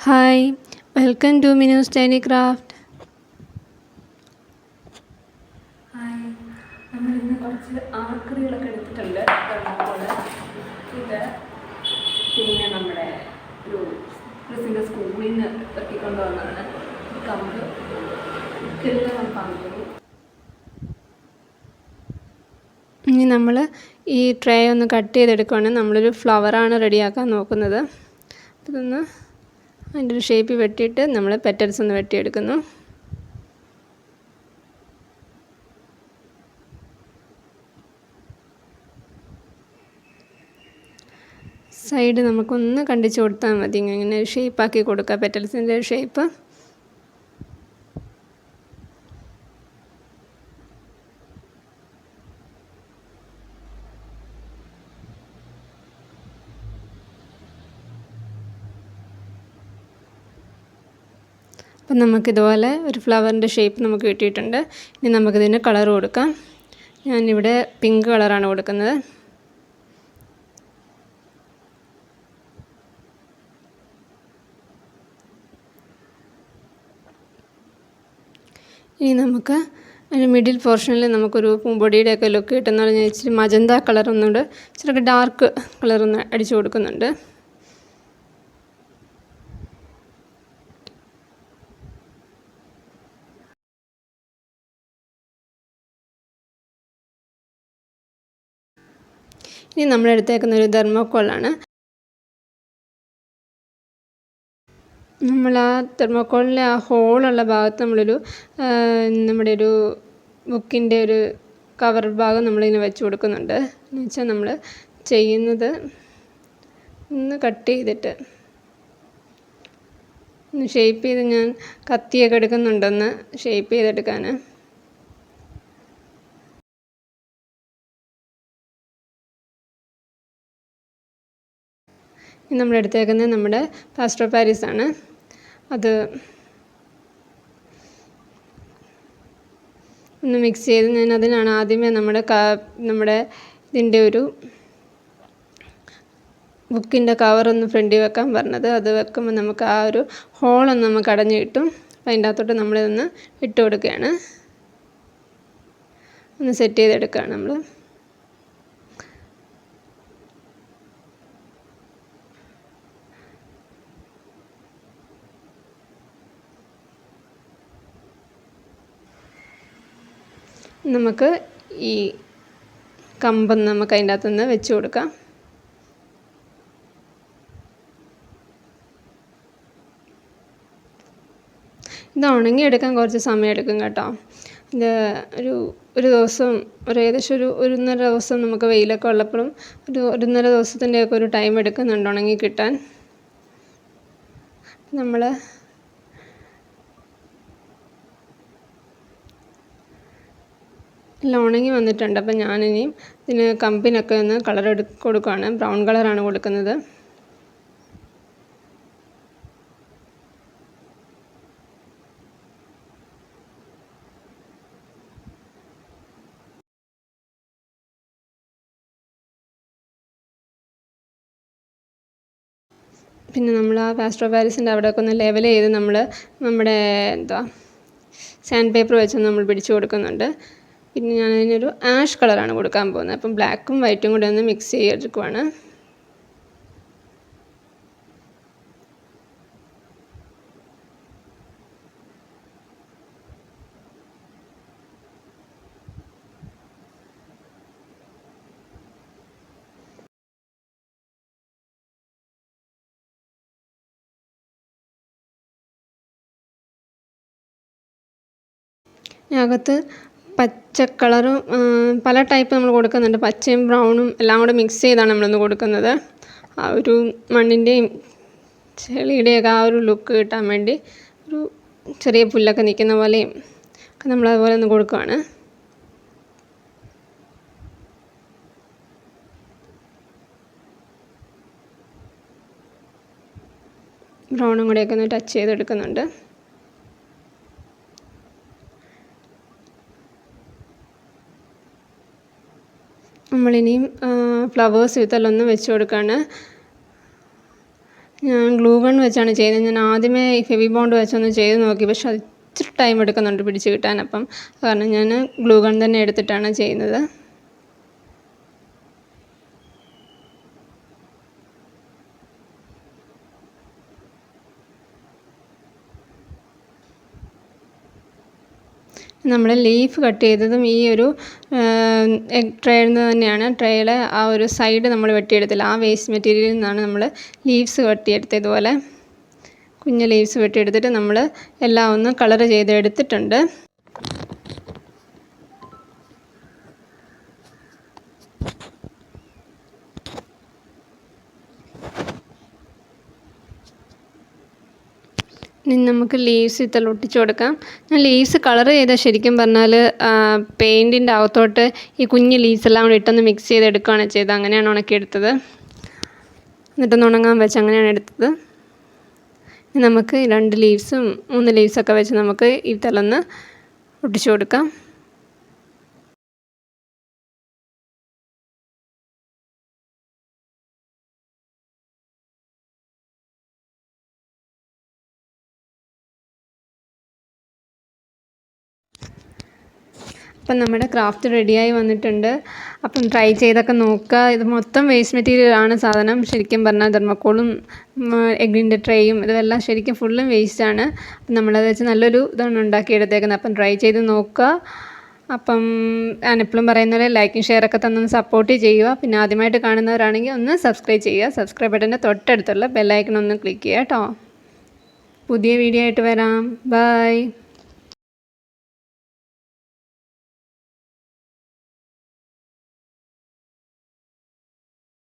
Hi, welcome to Minu's tiny craft. Hi, നമ്മളിന്ന് കുറച്ച് ആക്രികളൊക്കെ എടുത്തിട്ടുണ്ട്. ഇത് പിന്നെ നമ്മുടെ ഒരു ക്രിസിൻ്റെ സ്കൂളിൽ നിന്ന് ഇറക്കിക്കൊണ്ടുവന്നതാണ്. കമ്പ് ഇതെല്ലാം പറഞ്ഞു. ഇനി നമ്മൾ ഈ ട്രേ ഒന്ന് കട്ട് ചെയ്തെടുക്കുകയാണ്. നമ്മളൊരു ഫ്ലവറാണ് റെഡിയാക്കാൻ നോക്കുന്നത്. അപ്പോൾ ഇതൊന്ന് അതിൻ്റെ ഒരു ഷേപ്പ് വെട്ടിയിട്ട് നമ്മൾ പെറ്റൽസ് ഒന്ന് വെട്ടിയെടുക്കുന്നു. സൈഡ് നമുക്കൊന്ന് കണ്ടിച്ച് കൊടുത്താൽ മതി. ഇങ്ങനെ ഒരു ഷേപ്പാക്കി കൊടുക്കുക, പെറ്റൽസിൻ്റെ ഒരു ഷേപ്പ്. അപ്പം നമുക്കിതുപോലെ ഒരു ഫ്ലവറിൻ്റെ ഷേപ്പ് നമുക്ക് കിട്ടിയിട്ടുണ്ട്. ഇനി നമുക്കിതിന് കളർ കൊടുക്കാം. ഞാനിവിടെ പിങ്ക് കളറാണ് കൊടുക്കുന്നത്. ഇനി നമുക്ക് അതിൻ്റെ മിഡിൽ പോർഷനിൽ നമുക്കൊരു പൂമ്പൊടിയുടെയൊക്കെ ലുക്ക് കിട്ടുന്ന ഞാൻ ഇച്ചിരി മജന്ത കളർ ഒന്നുകൂടെ ഇച്ചിരി ഡാർക്ക് കളറൊന്ന് അടിച്ചു കൊടുക്കുന്നുണ്ട്. ഇനി നമ്മൾ എടുത്തേക്കുന്ന ഒരു തെർമോക്കോളാണ്. നമ്മൾ ആ തെർമോക്കോളിലെ ആ ഹോളുള്ള ഭാഗത്ത് നമ്മുടെ ഒരു ബുക്കിൻ്റെ ഒരു കവർ ഭാഗം നമ്മളിങ്ങനെ വെച്ച് കൊടുക്കുന്നുണ്ട്. എന്ന് വെച്ചാൽ നമ്മൾ ചെയ്യുന്നത് ഒന്ന് കട്ട് ചെയ്തിട്ട് ഒന്ന് ഷേപ്പ് ചെയ്ത് ഞാൻ കത്തിയൊക്കെ എടുക്കുന്നുണ്ടൊന്ന് ഷേപ്പ് ചെയ്തെടുക്കാൻ. നമ്മൾ എടുത്തേക്കുന്നത് നമ്മുടെ പ്ലാസ്റ്റർ ഓഫ് പാരീസ് ആണ്. അത് ഒന്ന് മിക്സ് ചെയ്ത് ഞാൻ അതിനാണ് ആദ്യമേ നമ്മുടെ ഇതിൻ്റെ ഒരു ബുക്കിൻ്റെ കവറൊന്ന് ഫ്രണ്ടിൽ വെക്കാൻ പറഞ്ഞത്. അത് വെക്കുമ്പോൾ നമുക്ക് ആ ഒരു ഹോളൊന്ന് നമുക്ക് അടഞ്ഞു കിട്ടും. അപ്പം അതിൻ്റെ അകത്തോട്ട് നമ്മളിതൊന്ന് ഇട്ട് കൊടുക്കുകയാണ്, ഒന്ന് സെറ്റ് ചെയ്തെടുക്കുകയാണ് നമ്മൾ. നമുക്ക് ഈ കമ്പൊന്ന് നമുക്ക് അതിൻ്റെ അകത്തുനിന്ന് വെച്ച് കൊടുക്കാം. ഇത് ഉണങ്ങിയെടുക്കാൻ കുറച്ച് സമയം എടുക്കും കേട്ടോ. ഇത് ഒരു ദിവസം ഏകദേശം ഒരു 1.5 ദിവസം നമുക്ക് വെയിലൊക്കെ ഉള്ളപ്പോഴും ഒരു 1.5 ദിവസത്തിൻ്റെയൊക്കെ ഒരു ടൈം എടുക്കുന്നുണ്ട് ഉണങ്ങി കിട്ടാൻ. നമ്മൾ എല്ലാം ഉണങ്ങി വന്നിട്ടുണ്ട്. അപ്പം ഞാനിനിയും ഇതിന് കമ്പിനൊക്കെ ഒന്ന് കളർ കൊടുക്കുകയാണ്. ബ്രൗൺ കളറാണ് കൊടുക്കുന്നത്. പിന്നെ നമ്മൾ ആ പ്ലാസ്റ്റർ ഓഫ് പാരീസിൻ്റെ അവിടെയൊക്കെ ഒന്ന് ലെവൽ ചെയ്ത് നമ്മുടെ സാൻഡ് പേപ്പർ വെച്ച് നമ്മൾ പിടിച്ചു കൊടുക്കുന്നുണ്ട്. പിന്നെ ഞാൻ അതിനൊരു ആഷ് കളറാണ് കൊടുക്കാൻ പോകുന്നത്. അപ്പം ബ്ലാക്കും വൈറ്റും കൂടെ ഒന്ന് മിക്സ് ചെയ്തെടുക്കുവാണ്. അകത്ത് പച്ച കളറും പല ടൈപ്പ് നമ്മൾ കൊടുക്കുന്നുണ്ട്. പച്ചയും ബ്രൗണും എല്ലാം കൂടെ മിക്സ് ചെയ്താണ് നമ്മളൊന്ന് കൊടുക്കുന്നത്. ആ ഒരു മണ്ണിൻ്റെയും ചെളിയുടെയൊക്കെ ആ ഒരു ലുക്ക് കിട്ടാൻ വേണ്ടി ഒരു ചെറിയ പുല്ലൊക്കെ നിൽക്കുന്ന പോലെയും ഒക്കെ നമ്മളതുപോലെ ഒന്ന് കൊടുക്കുകയാണ്. ബ്രൗണും കൂടെയൊക്കെ ഒന്ന് ടച്ച് ചെയ്തെടുക്കുന്നുണ്ട്. നമ്മളിനിയും ഫ്ലവേഴ്സ് വിത്തെല്ലാം ഒന്ന് വെച്ച് കൊടുക്കുകയാണ്. ഞാൻ ഗ്ലൂ ഗൺ വെച്ചാണ് ചെയ്യുന്നത്. ഞാൻ ആദ്യമേ ഈ ഫെവി ബോണ്ട് വെച്ചൊന്ന് ചെയ്ത് നോക്കി, പക്ഷെ അത് ഇച്ചിരി ടൈം എടുക്കുന്നുണ്ട് പിടിച്ച് കിട്ടാൻ. അപ്പം കാരണം ഞാൻ ഗ്ലൂ ഗൺ തന്നെ എടുത്തിട്ടാണ് ചെയ്യുന്നത്. നമ്മൾ ലീഫ് കട്ട് ചെയ്തതും ഈ ഒരു എഗ് ട്രേയിൽ നിന്ന് തന്നെയാണ്. ട്രേയിലെ ആ ഒരു സൈഡ് നമ്മൾ വെട്ടിയെടുത്തില്ല, ആ വേസ്റ്റ് മെറ്റീരിയലിൽ നിന്നാണ് നമ്മൾ ലീവ്സ് വെട്ടിയെടുത്തത്. ഇതുപോലെ കുഞ്ഞ് ലീവ്സ് വെട്ടിയെടുത്തിട്ട് നമ്മൾ എല്ലാം ഒന്ന് കളർ ചെയ്ത് എടുത്തിട്ടുണ്ട്. ഇനി നമുക്ക് ലീവ്സ് ഇതെല്ലാം ഒട്ടിച്ചു കൊടുക്കാം. ഞാൻ ലീവ്സ് കളർ ചെയ്താൽ ശരിക്കും പറഞ്ഞാൽ പെയിൻറ്റിൻ്റെ അകത്തോട്ട് ഈ കുഞ്ഞ് ലീവ്സ് എല്ലാം കൂടി ഇട്ടൊന്ന് മിക്സ് ചെയ്തെടുക്കുകയാണ് ചെയ്തത്. അങ്ങനെയാണ് ഉണക്കിയെടുത്തത്. എന്നിട്ടൊന്ന് ഉണങ്ങാൻ വെച്ച് അങ്ങനെയാണ് എടുത്തത്. ഇനി നമുക്ക് 2 ലീവ്സും 3 ലീവ്സൊക്കെ വെച്ച് നമുക്ക് ഇതെല്ലാം ഒന്ന് ഒട്ടിച്ചു കൊടുക്കാം. അപ്പം നമ്മുടെ ക്രാഫ്റ്റ് റെഡിയായി വന്നിട്ടുണ്ട്. അപ്പം ട്രൈ ചെയ്തൊക്കെ നോക്കുക. ഇത് മൊത്തം വേസ്റ്റ് മെറ്റീരിയലാണ് സാധനം. ശരിക്കും പറഞ്ഞാൽ തെർമോക്കോളും എഗ്ഗിൻ്റെ ട്രേയും ഇതെല്ലാം ശരിക്കും ഫുള്ളും വേസ്റ്റാണ്. അപ്പം നമ്മളത് വെച്ച് നല്ലൊരു ഇതാണ് ഉണ്ടാക്കിയെടുത്തേക്കുന്നത്. അപ്പം ട്രൈ ചെയ്ത് നോക്കുക. അപ്പം ഞാനെപ്പോഴും പറയുന്ന പോലെ ലൈക്കും ഷെയറൊക്കെ തന്നൊന്ന് സപ്പോർട്ട് ചെയ്യുക. പിന്നെ ആദ്യമായിട്ട് കാണുന്നവരാണെങ്കിൽ ഒന്ന് സബ്സ്ക്രൈബ് ചെയ്യുക. സബ്സ്ക്രൈബ് ബട്ടൻ്റെ തൊട്ടടുത്തുള്ള ബെല്ലൈക്കൺ ഒന്ന് ക്ലിക്ക് ചെയ്യുക കേട്ടോ. പുതിയ വീഡിയോ ആയിട്ട് വരാം. ബൈ.